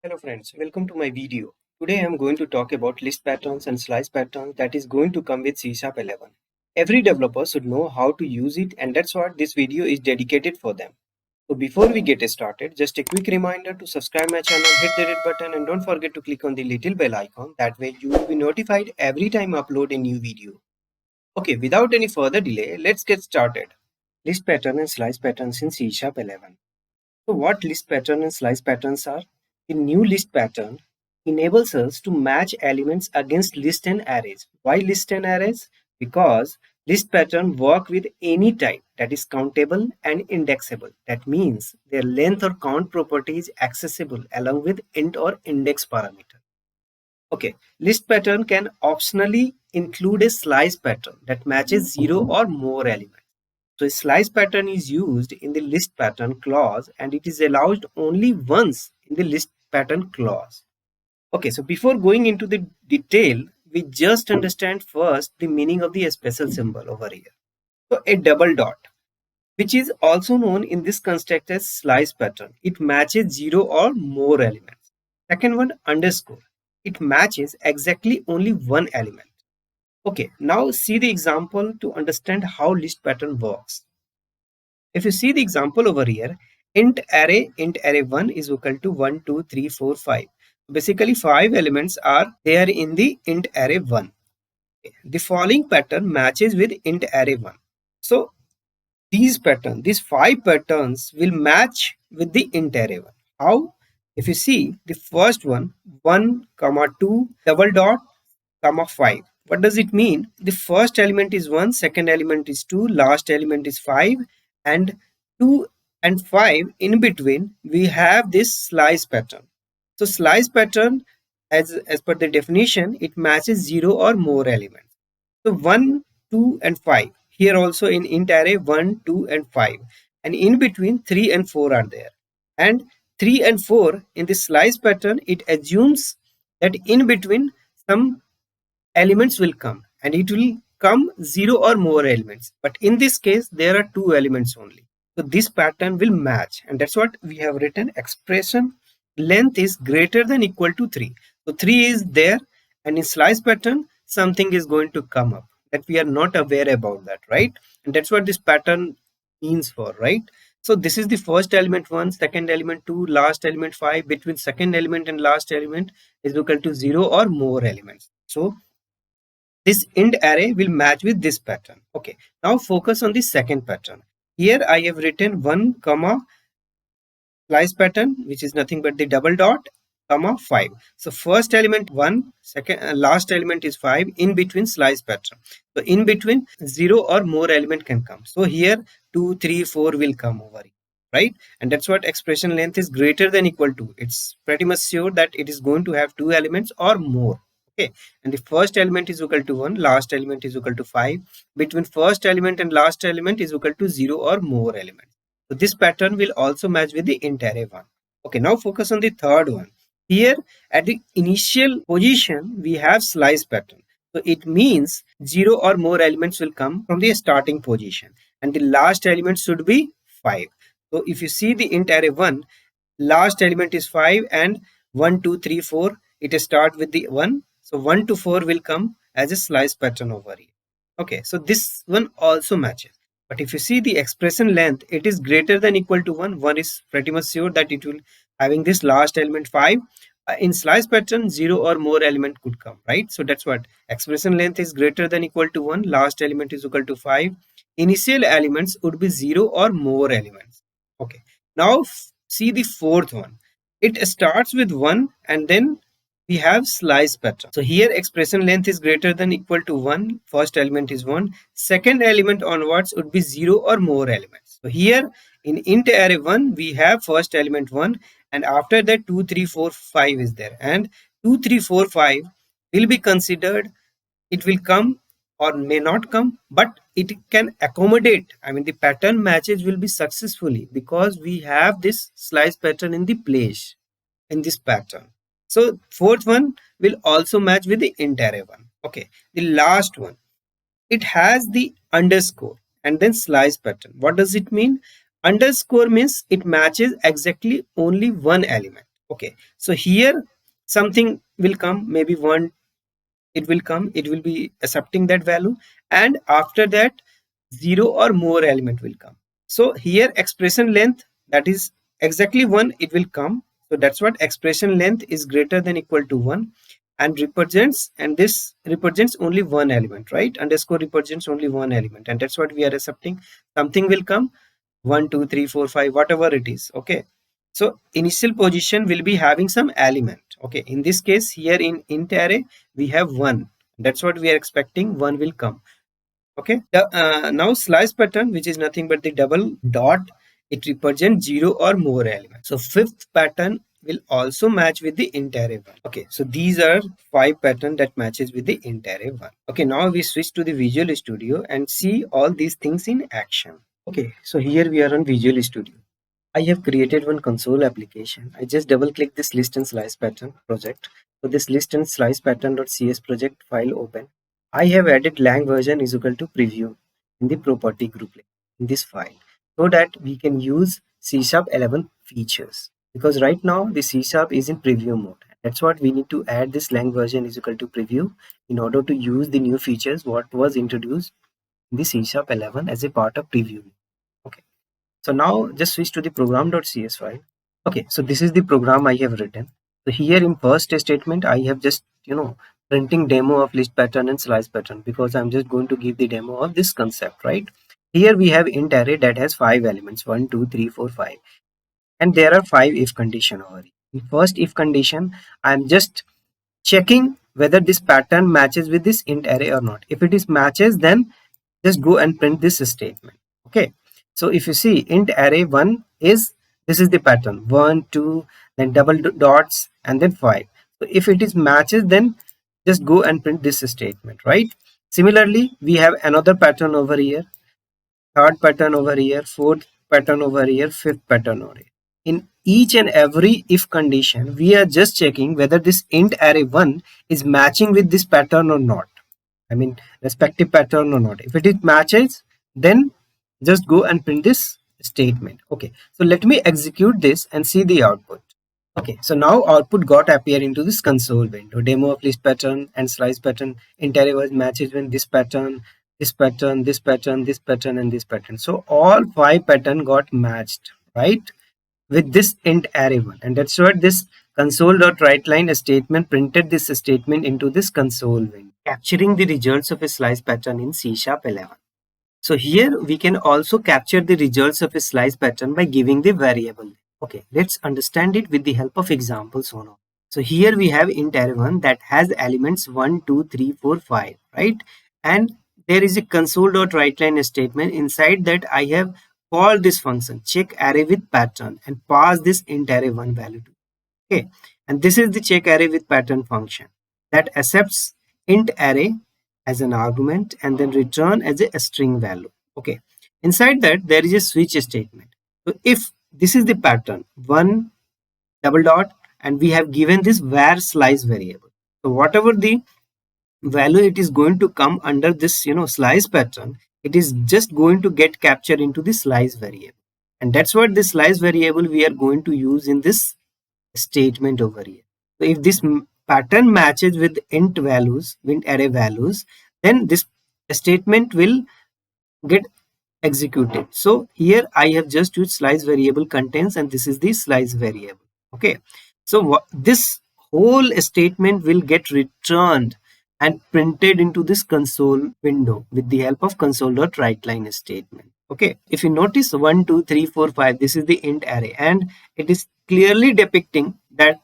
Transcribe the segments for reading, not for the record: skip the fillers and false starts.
Hello friends, welcome to my video. Today I am going to talk about list patterns and slice patterns that is going to come with C# 11. Every developer should know how to use it, and that's what this video is dedicated for them. So before we get started, just a quick reminder to subscribe my channel, hit the red button and don't forget to click on the little bell icon. That way you will be notified every time I upload a new video. Okay, without any further delay, let's get started. List pattern and slice patterns in C# 11. So what list pattern and slice patterns are? The new list pattern enables us to match elements against list and arrays. Why list and arrays? Because list pattern work with any type that is countable and indexable. That means their length or count property is accessible along with int or index parameter. Okay, list pattern can optionally include a slice pattern that matches 0 or more elements. So a slice pattern is used in the list pattern clause and it is allowed only once in the list pattern clause. Okay, so before going into the detail, we just understand first the meaning of the special symbol over here. So a double dot, which is also known in this construct as slice pattern. It matches 0 or more elements. Second one, underscore. It matches exactly only one element. Okay, now see the example to understand how list pattern works. If you see the example over here, int array 1 is equal to 1, 2, 3, 4, 5. Basically, 5 elements are there in the int array 1. The following pattern matches with int array 1. So these 5 patterns will match with the int array 1. How? If you see the first one, 1, comma 2, double dot, comma 5. What does it mean? The first element is 1, second element is 2, last element is 5, and 2 and 5 in between we have this slice pattern. So slice pattern, as per the definition, it matches 0 or more elements. So 1, 2 and 5. Here also in int array 1, 2 and 5. And in between 3 and 4 are there. And 3 and 4 in the slice pattern, it assumes that in between some elements will come and it will come 0 or more elements, but in this case there are 2 elements only, so this pattern will match, and that's what we have written. Expression length is greater than equal to 3, so 3 is there, and in slice pattern something is going to come up that we are not aware about that, right? And that's what this pattern means for, right? So this is the first element 1, second element 2, last element 5. Between second element and last element is equal to 0 or more elements, so this int array will match with this pattern. Okay, now focus on the second pattern. Here I have written 1 comma slice pattern, which is nothing but the double dot, comma 5. So first element 1, second last element is 5, in between slice pattern. So in between 0 or more element can come. So here 2, 3, 4 will come over here, right? And that's what expression length is greater than equal to. It's pretty much sure that it is going to have 2 elements or more. Okay, and the first element is equal to 1, last element is equal to 5. Between first element and last element is equal to 0 or more elements. So this pattern will also match with the int array 1. Okay, now focus on the third one. Here at the initial position we have slice pattern. So it means 0 or more elements will come from the starting position and the last element should be 5. So if you see the int array 1, last element is 5 and 1, 2, 3, 4, it start with the 1. So 1 to 4 will come as a slice pattern over here. Okay, so this one also matches. But if you see the expression length, it is greater than equal to 1. 1 is pretty much sure that it will having this last element 5. In slice pattern, 0 or more element could come, right? So that's what expression length is greater than equal to 1. Last element is equal to 5. Initial elements would be 0 or more elements. Okay, now see the fourth one. It starts with 1 and then we have slice pattern. So here expression length is greater than equal to 1. First element is 1. Second element onwards would be 0 or more elements. So here in int array 1 we have first element 1 and after that 2, 3, 4, 5 is there, and 2, 3, 4, 5 will be considered. It will come or may not come, but it can accommodate. I mean the pattern matches will be successfully because we have this slice pattern in the place in this pattern. So fourth one will also match with the int array 1. Okay, the last one, it has the underscore and then slice pattern. What does it mean? Underscore means it matches exactly only one element. Okay, so here something will come, maybe 1, it will come, it will be accepting that value, and after that 0 or more element will come. So here expression length, that is exactly 1, it will come. So that's what expression length is greater than equal to 1, and represents, and this represents only one element, right? Underscore represents only one element, and that's what we are accepting. Something will come, 1 2 3 4 5, whatever it is. Okay, so initial position will be having some element. Okay, in this case here in int array we have 1, that's what we are expecting, 1 will come. Okay, now slice pattern, which is nothing but the double dot, it represents 0 or more elements. So fifth pattern will also match with the int array 1. Okay, so these are 5 pattern that matches with the int array 1. Okay, now we switch to the Visual Studio and see all these things in action. Okay, so here we are on Visual Studio. I have created one console application. I just double click this list and slice pattern project. So this list and slice pattern.cs project file open. I have added lang version is equal to preview in the property group in this file, so that we can use C# 11 features, because right now the C# is in preview mode. That's what we need to add this lang version is equal to preview in order to use the new features what was introduced in the C# 11 as a part of preview. Okay. So now just switch to the program.cs file. Okay, so this is the program I have written. So here in first statement, I have just, printing demo of list pattern and slice pattern, because I'm just going to give the demo of this concept, right? Here we have int array that has 5 elements, 1, 2, 3, 4, 5. And there are 5 if condition over here. In first if condition, I'm just checking whether this pattern matches with this int array or not. If it is matches, then just go and print this statement. Okay, so if you see int array 1 is, this is the pattern, 1 2, then double dots, and then 5. So if it is matches, then just go and print this statement, right? Similarly, we have another pattern over here, third pattern over here, fourth pattern over here, fifth pattern over here. In each and every if condition, we are just checking whether this int array 1 is matching with this pattern or not. I mean respective pattern or not. If it is matches, then just go and print this statement. Okay, so let me execute this and see the output. Okay, so now output got appear into this console window. Demo of list pattern and slice pattern int array was matches with this pattern, this pattern, this pattern, this pattern, and this pattern. So all 5 pattern got matched, right, with this int array 1, and that's what this console.writeLine statement printed this statement into this console window, capturing the results of a slice pattern in C# 11. So here we can also capture the results of a slice pattern by giving the variable. Okay, let's understand it with the help of examples on. So here we have int array 1 that has elements 1 2 3 4 5, right? And there is a console.writeLine statement. Inside that I have called this function check array with pattern and pass this int array 1 value to. Okay, and this is the check array with pattern function that accepts int array as an argument and then return as a string value. Okay, inside that there is a switch statement. So if this is the pattern 1 double dot, and we have given this var slice variable, so whatever the value it is going to come under this slice pattern, it is just going to get captured into the slice variable, and that's what this slice variable we are going to use in this statement over here. So if this pattern matches with int values, int array values, then this statement will get executed. So here I have just used slice variable contains, and this is the slice variable. Okay, so this whole statement will get returned and printed into this console window with the help of console.writeLine statement. Okay, if you notice 1 2 3 4 5, this is the int array, and it is clearly depicting that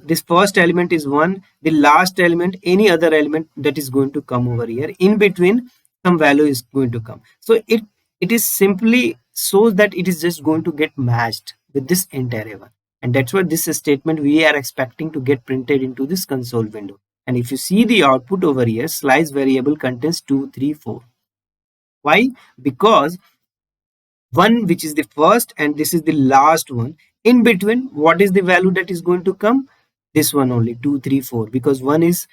this first element is 1, the last element, any other element that is going to come over here in between, some value is going to come. So it is simply shows that it is just going to get matched with this int array 1, and that's what this statement we are expecting to get printed into this console window. And if you see the output over here, slice variable contains 2 3 4. Why? Because 1, which is the first, and this is the last one, in between what is the value that is going to come? This one only, 2 3 4, because 1 is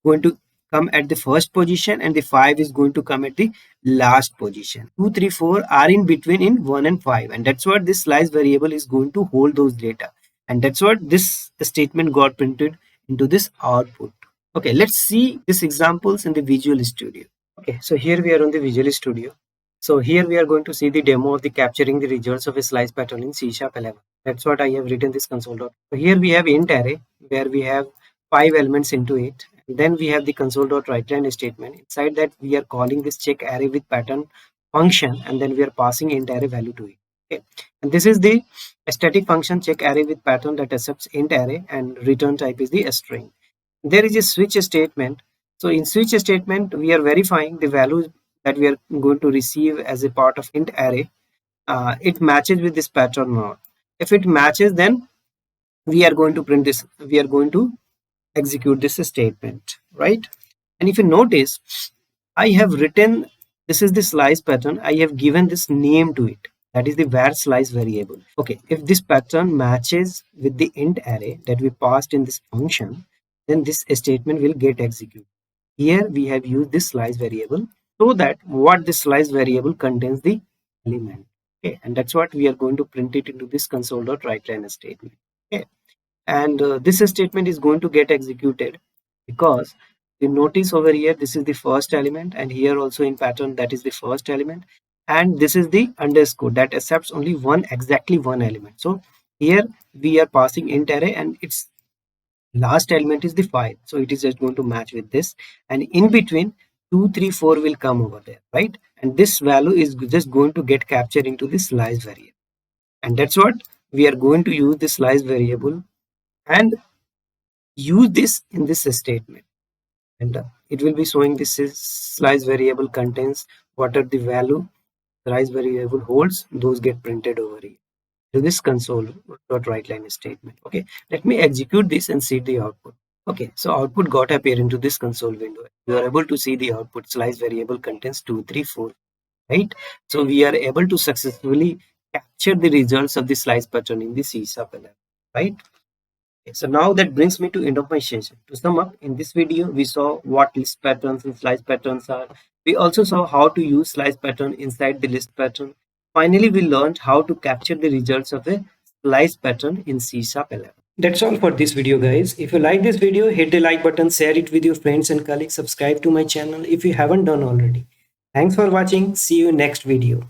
going to come at the first position and the 5 is going to come at the last position. 2 3 4 are in between in 1 and 5, and that's what this slice variable is going to hold those data. And that's what this statement got printed into this output. Okay, let's see these examples in the Visual Studio. Okay, so here we are on the Visual Studio. So here we are going to see the demo of the capturing the results of a slice pattern in C# 11. That's what I have written this console. So here we have int array where we have 5 elements into it. Then we have the console.writeLine statement. Inside that we are calling this check array with pattern function, and then we are passing int array value to it. Okay, and this is the static function check array with pattern that accepts int array, and return type is the string. There is a switch statement. So in switch statement we are verifying the values that we are going to receive as a part of int array. It matches with this pattern or not. If it matches, then we are going to print this, we are going to execute this statement, right? And if you notice, I have written, this is the slice pattern, I have given this name to it, that is the var slice variable. Okay, if this pattern matches with the int array that we passed in this function, then this statement will get executed. Here we have used this slice variable so that what this slice variable contains the element. Okay, and that's what we are going to print it into this console.writeLine statement. Okay, and this statement is going to get executed because you notice over here this is the first element, and here also in pattern that is the first element, and this is the underscore that accepts only one, exactly one element. So here we are passing int array and its last element is the 5, so it is just going to match with this, and in between 2 3 4 will come over there, right? And this value is just going to get captured into this slice variable, and that's what we are going to use this slice variable and use this in this statement. And it will be showing this is slice variable contains what are the value slice variable holds, those get printed over here to this console.writeLine statement. Okay, let me execute this and see the output. Okay, so output got appear into this console window. You are able to see the output slice variable contains 2 3 4, right? So we are able to successfully capture the results of the slice pattern in the C#, right? So now that brings me to end of my session. To sum up, in this video, we saw what list patterns and slice patterns are. We also saw how to use slice pattern inside the list pattern. Finally, we learned how to capture the results of a slice pattern in C#11. That's all for this video, guys. If you like this video, hit the like button, share it with your friends and colleagues, subscribe to my channel if you haven't done already. Thanks for watching. See you next video.